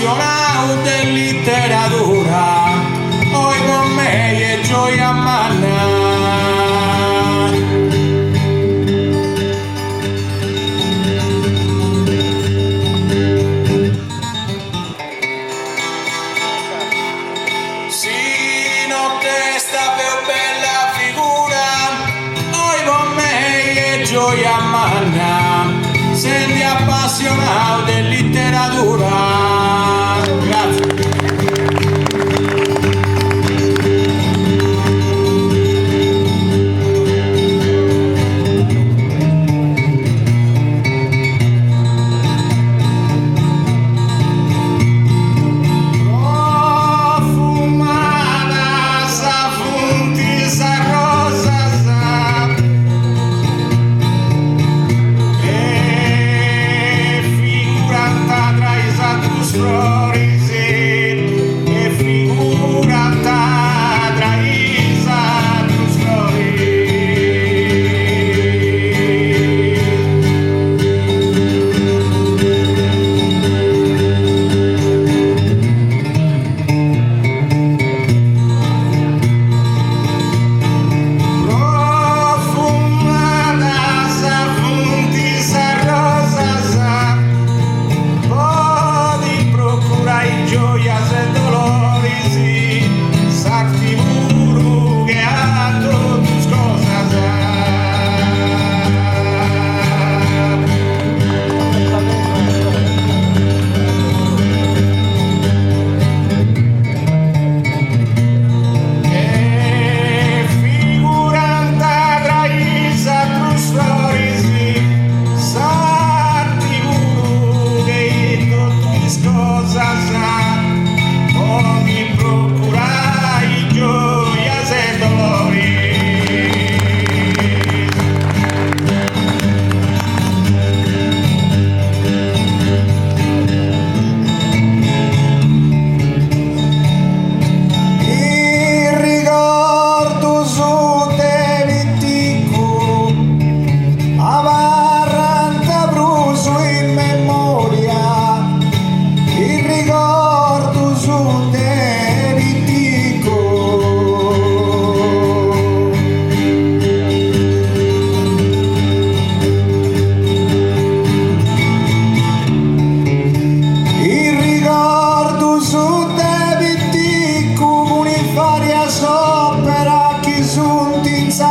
appassionato di letteratura, oi con me e gioia a manna. Si notte sta più bella figura, oi con me e gioia a manna, senti appassionato di letteratura. Grazie.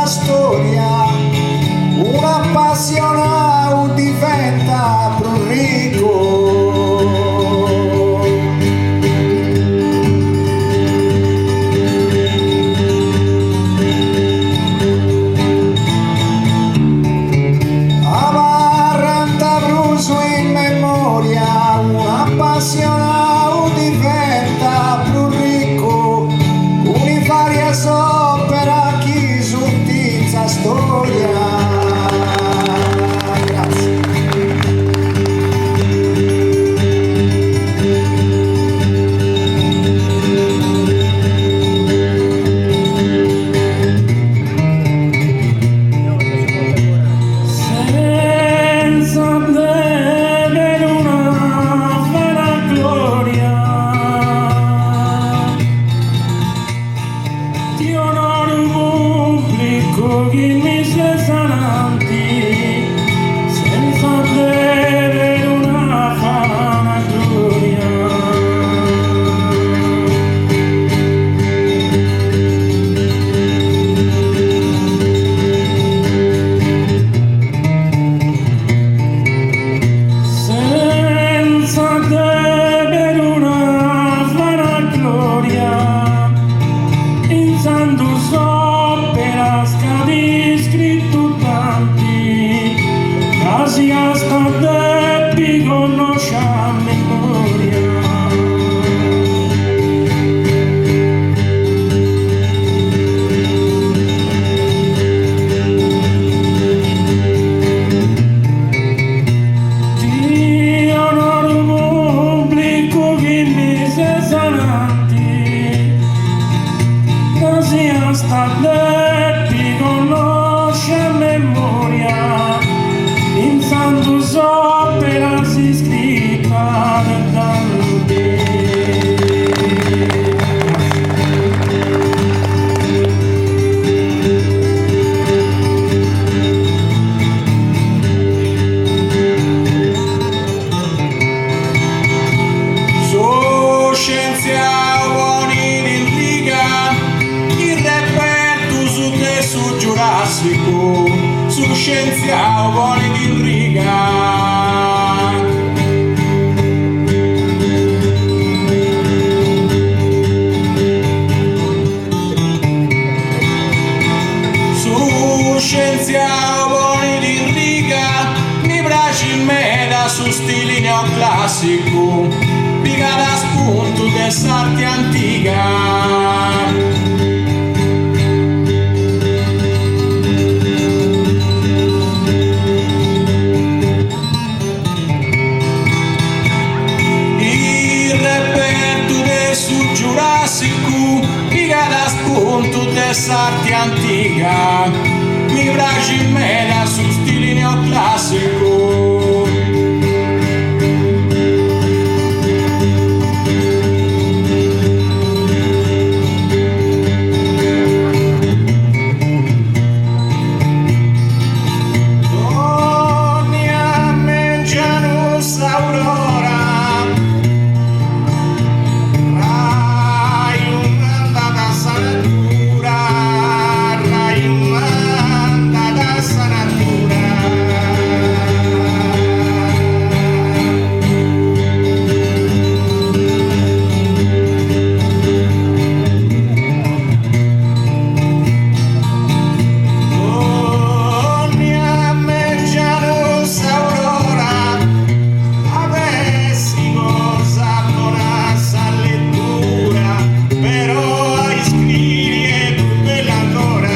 Storia, un appassionato diventa più ricco. Amarranta bruso in memoria, un appassionato diventa più ricco. Unifaria sopra chi suttizza storia. Grazie. Senza avere una vera gloria, ti onoro pubblico che mi sei sananti, senza avere una vana gloria. Senza avere una vana gloria, in santo sopra scadi scritto tanti, casi hasta debbi conosce a memoria. Ti onoro pubblico che mi sei sananti, casi hasta debbi conosce a memoria, in santo sopra si scritta da neoclassico, su scienziato buoni di riga. Scienziato buoni di riga, mi piace in meda su stili neoclassico, piga da spunto de sarti antica. Il reperto de su giurassico, piga da spunto de sarti antica. Mi piace in meda su stili neoclassico. Torni a mangiare s'aurora, rai un'andata sanatura, rai un'andata sanatura. Torni a mangiare s'aurora, avessi cosa buona sa lettura, però a iscrivere più bella ancora.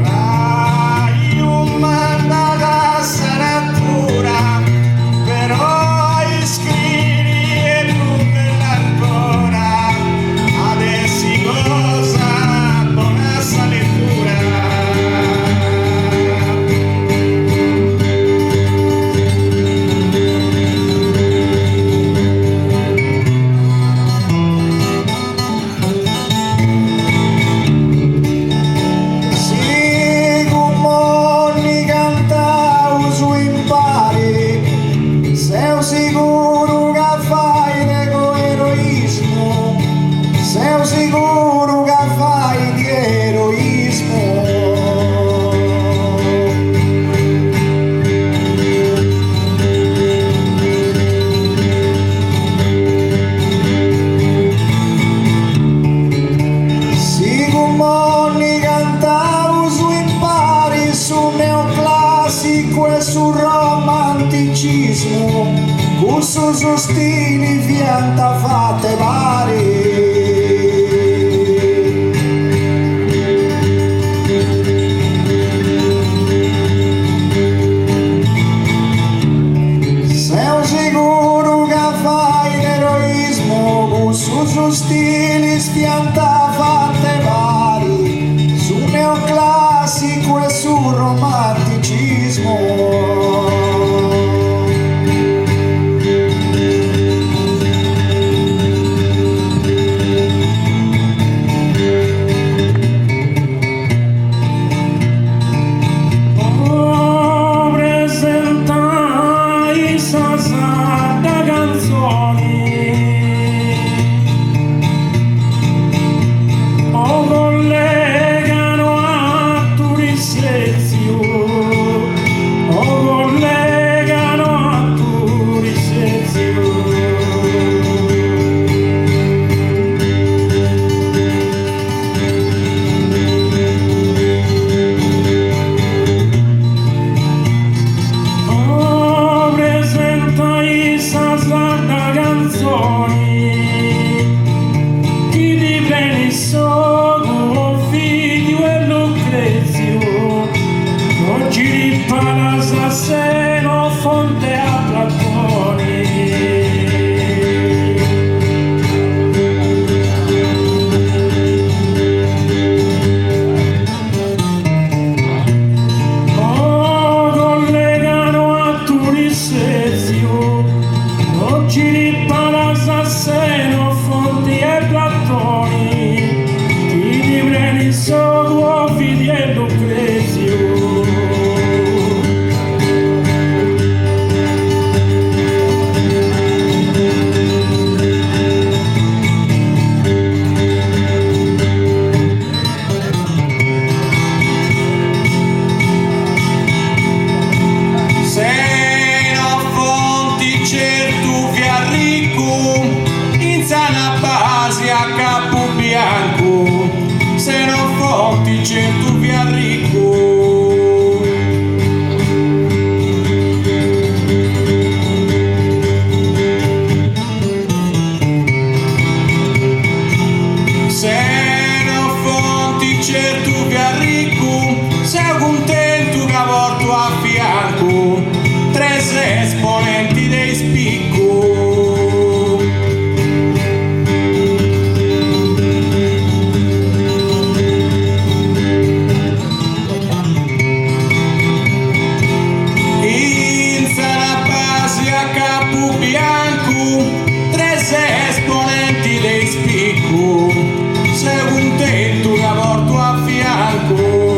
Rai un mandata sanatura, però a iscrivere più bella ancora, avessi cosa buona sa lettura. Sì, come cantavo su impari, sei sicuro che fai l'egoismo, sei sicuro che fai di eroismo. Sì, come cantavo su impari, su neoclassico e su romanticismo, con su stili fianta fatte vari. Sei sicuro che fai l'eroismo, con su stili sfianta fatte vari, su neoclassico e su romanticismo. certo più ricco, sei contento che porto a fianco tre esponenti dei spicco. In sana base a capo bianco, tre esponenti dei spicco, sei contento che porto a fianco.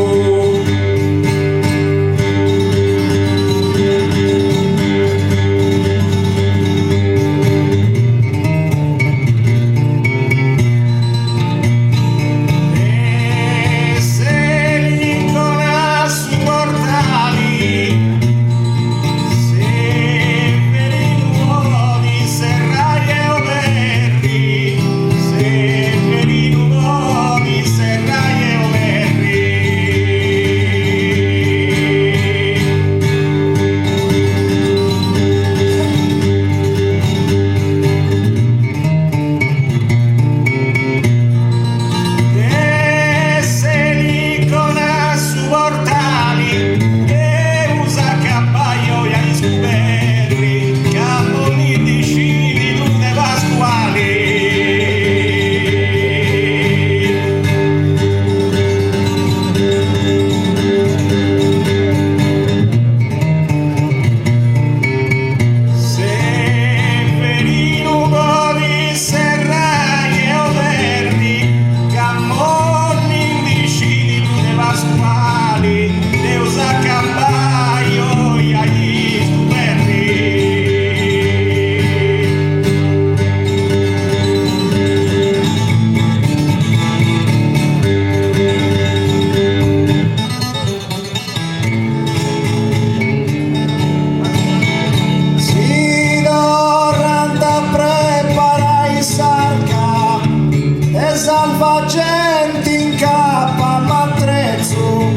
Salvagenti in cappa m'attrezzo,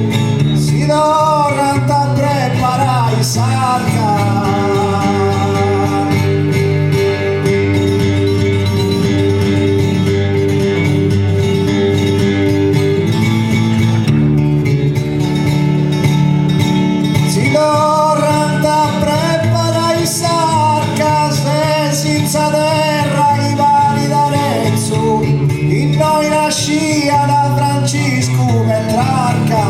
si dorranta preparai sarca. Si dorranta preparai sarca, se senza terra i vari d'Arezzo, in noi nascia da Francisco Petrarca.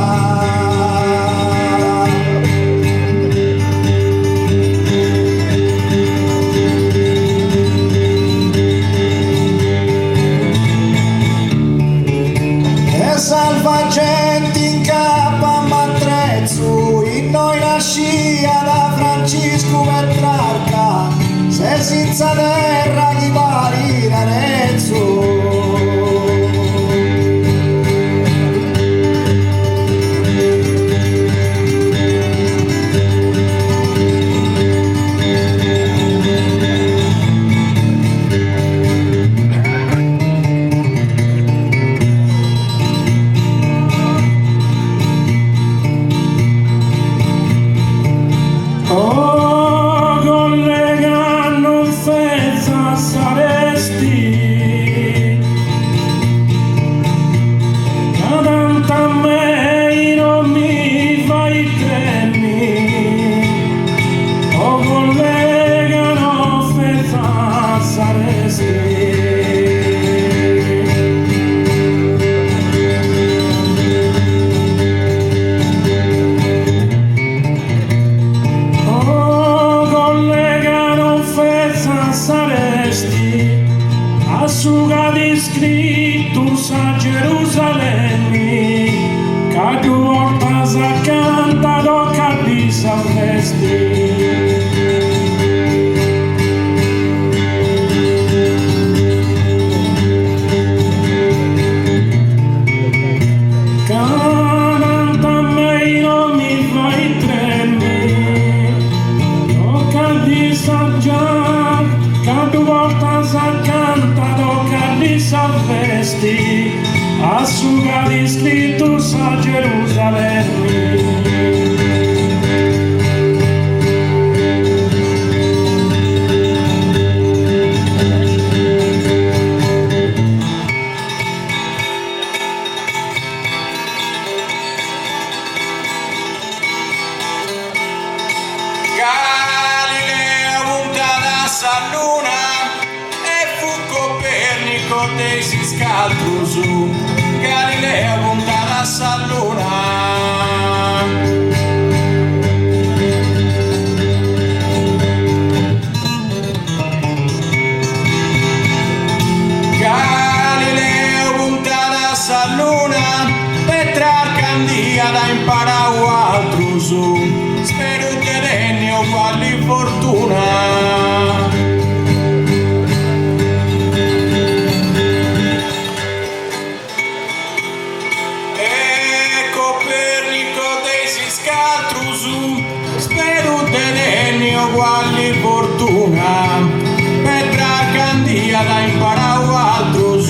E salvagenti in cappa m'attrezzo, in noi nascia da Francisco Petrarca, se senza terra chi pari d'Arezzo. Oh, collega, non senza saresti, da tanto a me non mi fai tremmi. Oh, collega, non senza saresti. Saresti asciugati scrittus a Gerusalemme, che tu portas accanto tocca di salvesti. Canta a me non mi fai tremere, tocca di saggiare, che tu portas accanto tocca di salvesti, asciugati scrittus a Gerusalemme. Codesis caltrus, Galileo puntadas a luna. Galileo puntadas a luna, Petrarca andía imparau altrus, spero che regno quali fortuna. Quali fortuna Petrarca andía da imparau altrus.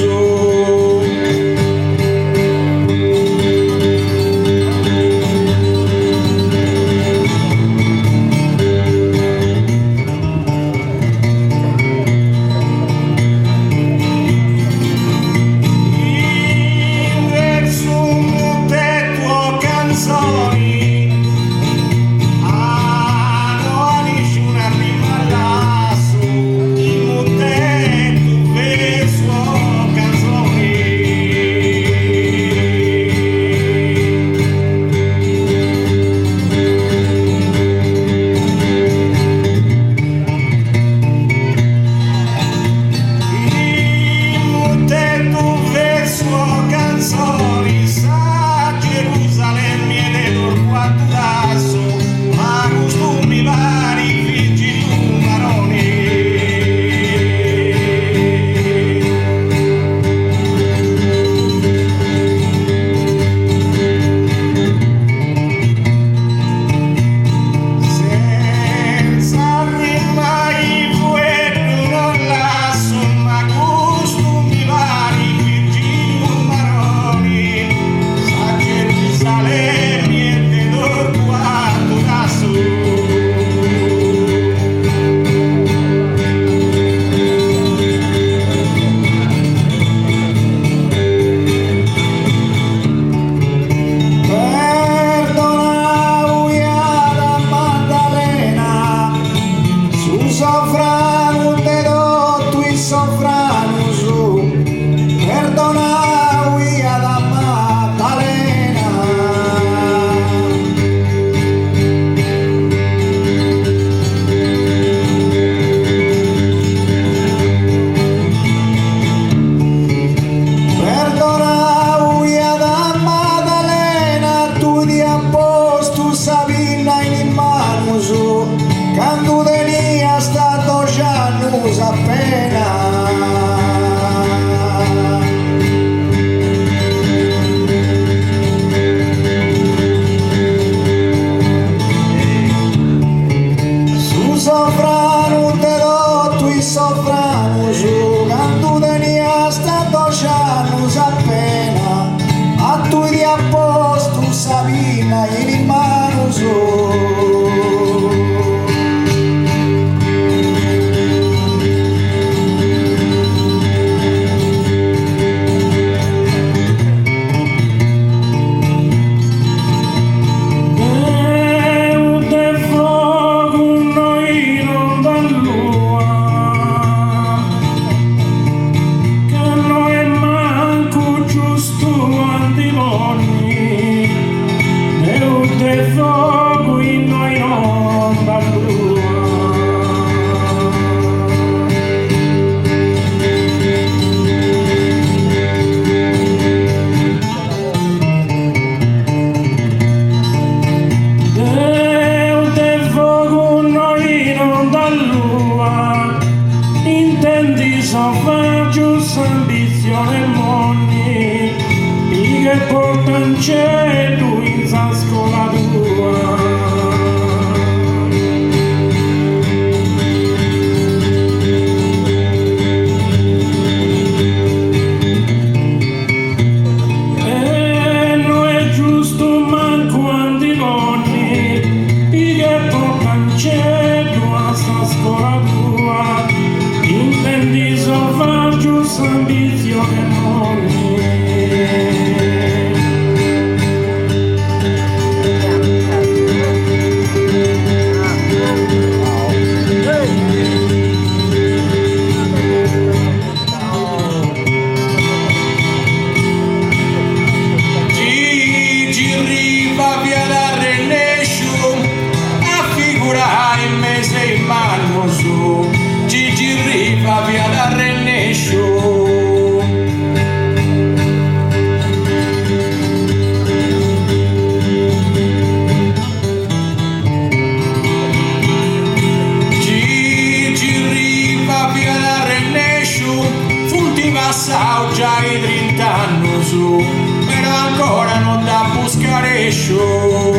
ancora non da buscare show.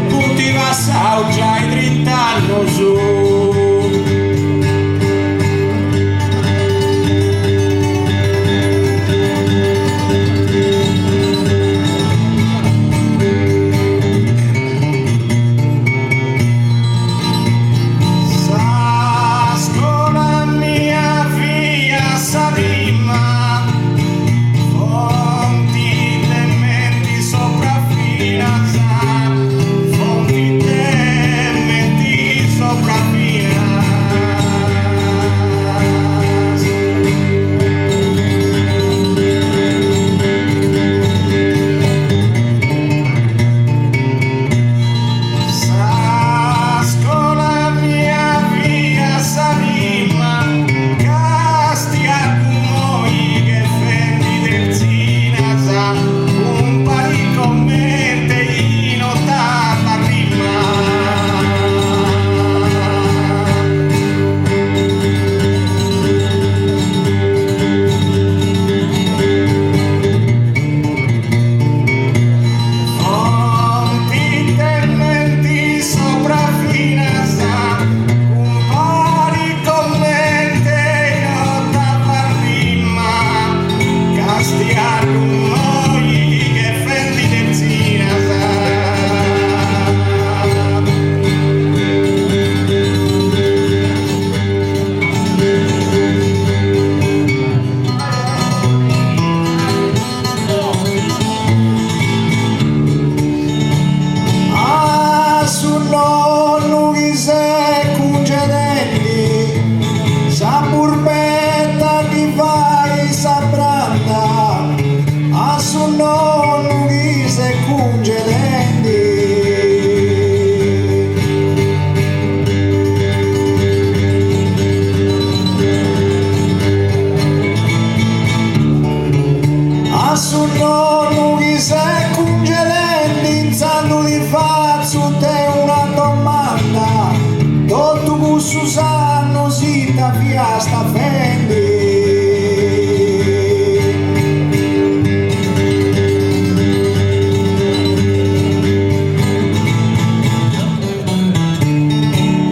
Tutti passano già i 30 anni su. Sa scuola mia figlia sa prima, fonti de menti sopraffina. Susanno Sita Fiasta Fendi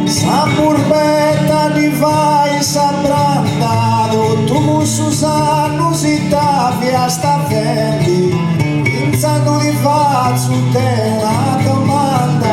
sa burbetta di fai sa branda tu Susanno Sita Fiasta Fendi pensando di far su te una domanda.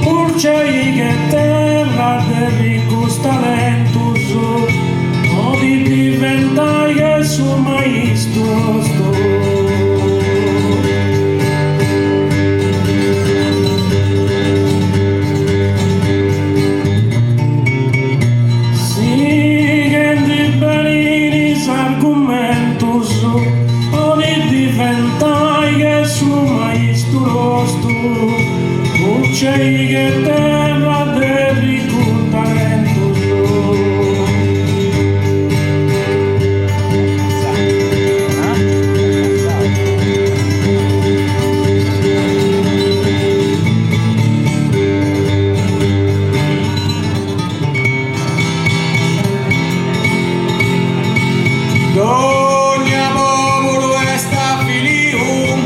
Urcei che terra del talentus o di diventai che su maestro sto. Si che di belinis argumentus o di diventai che su maestro sto. Urcei che terra del talentus. Dogna popolo esta filium,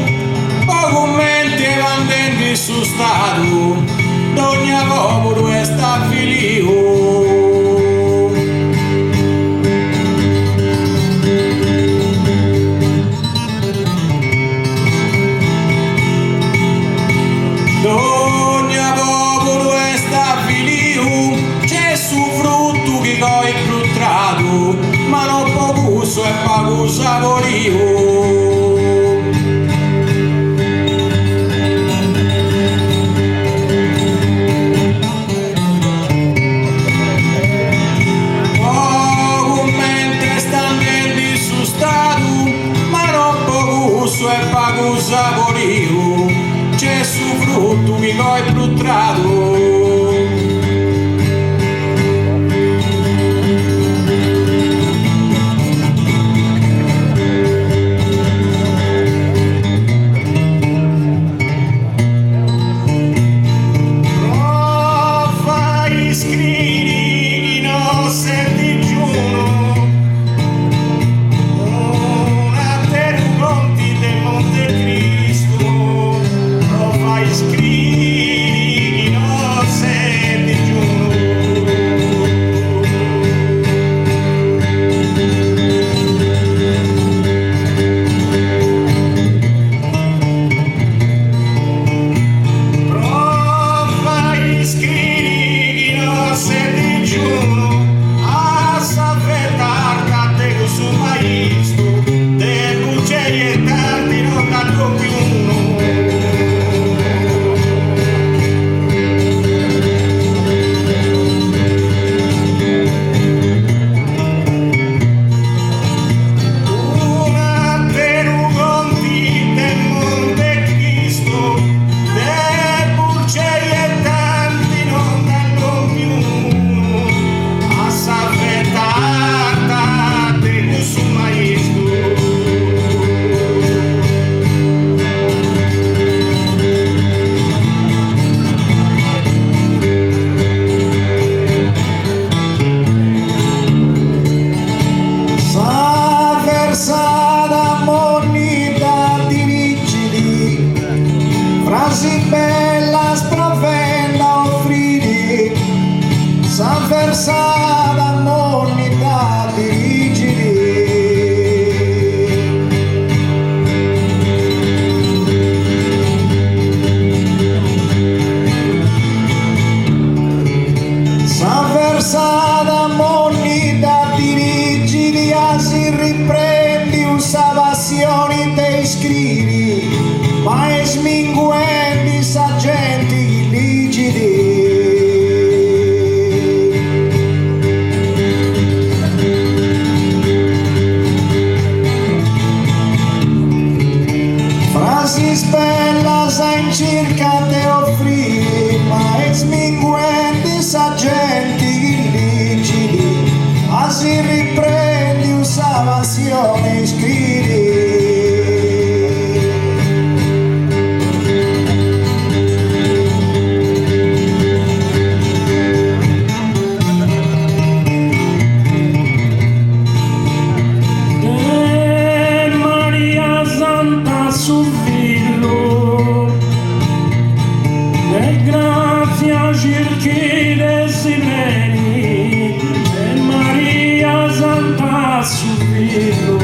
pocumente vandenti su stato. Dogna popolo esta filium, pago saborio. E pago saborio, c'è su frutto mi coi pluttrato. Frasi bella sprovenda offrire, san versata moneta dirigere. San versata moneta dirigere, si riprendi usa passioni te scrivi, ma è sminguendi sa gente illiciti. Frasi spella sa in circa te offrire, ma è sminguendi sa gente illiciti. Ma si riprendi usa passione scrivi. Sul filo e grazia cerchi desideri e Maria Santa sul filo.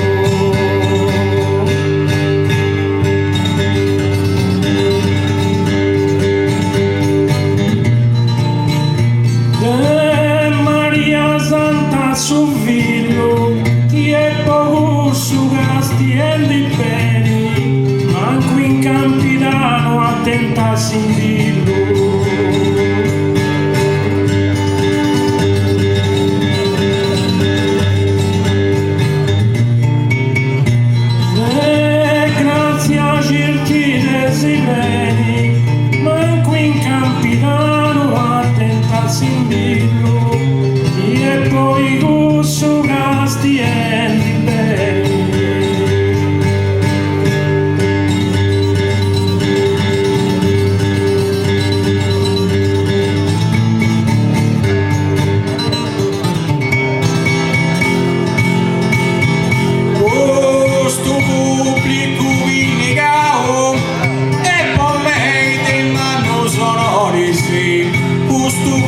E Maria Santa sul filo, chi è poco su casti e liberi, manco in Campidano attenta a sentirlo. E grazie a cerchi desideri, manco in Campidano attenta a sentirlo. E poi gusto casti e liberi.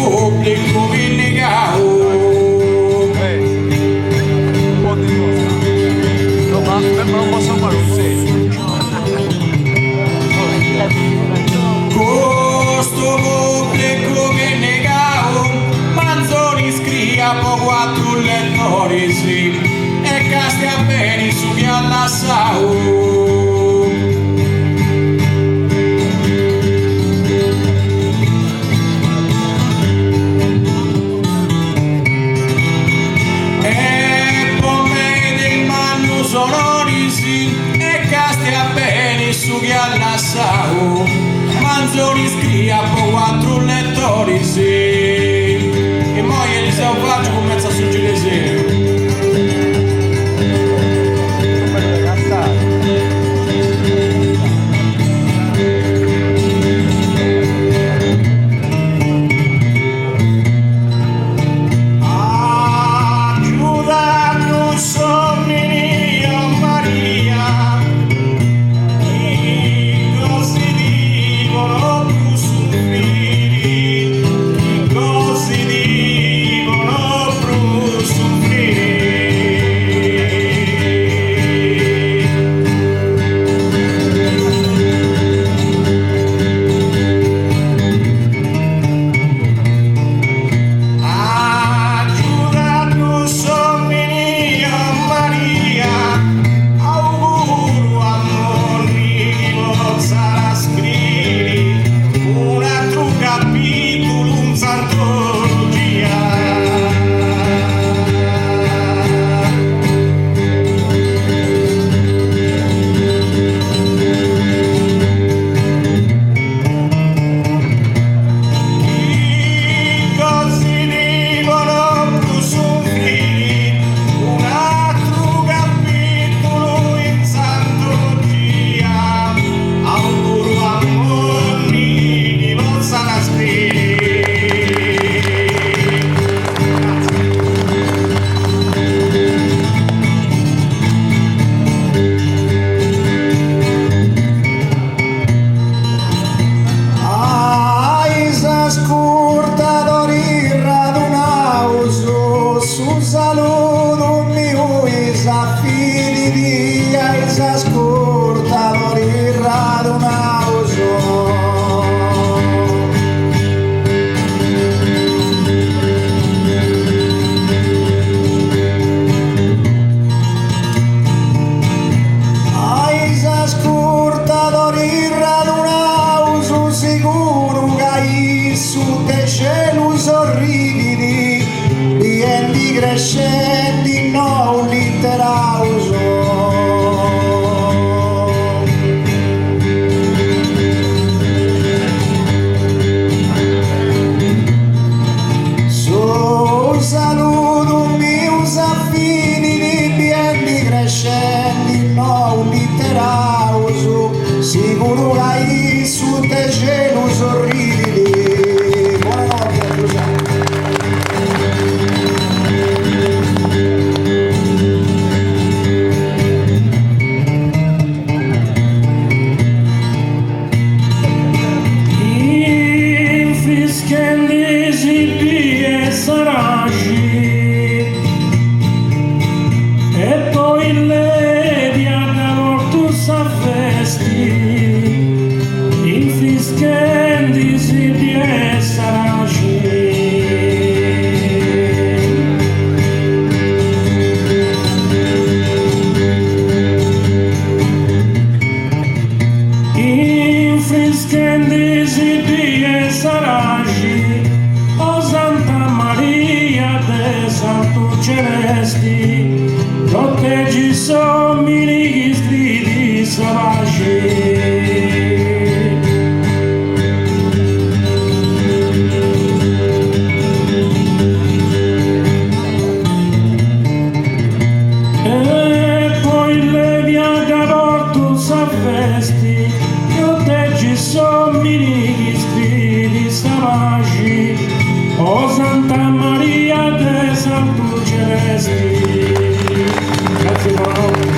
Pubblico vindicato. Nassau. Sughi al Nassau, Manzoni scria po' 4 lettori, sì. E moglie di Sauvaggio comincia a suggerire. Crescendi no litterauso so saluto mio saffini di biendi crescendi no litterauso sicuro che su te cielo sorridi. Buonanotte Giuseppe. E poi levi a Gavortus a festi, infischendisi di Saragi. Infischendisi di Saragi, o Santa Maria de Santo Celesti, proteggi sommi gli stridi salvagi. E poi levi a Gavortus a festi, proteggi sommi gli stridi salvagi, o Santa Maria de Santo Celesti. Grazie, buonanotte.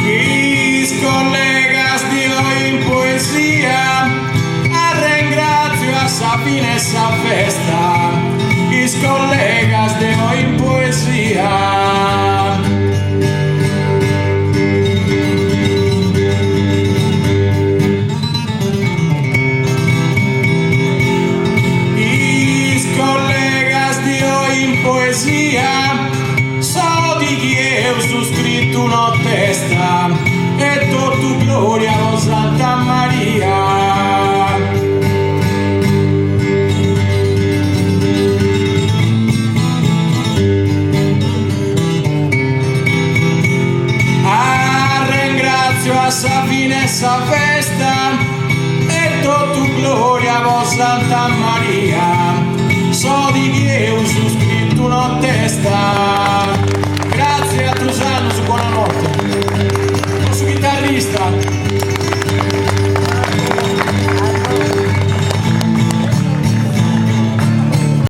Mis colegas di hoy in poesia, ringrazio a Sabine esa festa. Mis colegas de hoy en poesía, Santa Maria. A sa fine sa festa e tu gloria vo Santa Maria, so di Dio su scritto una testa. Grazie a tu Sanus, buonanotte.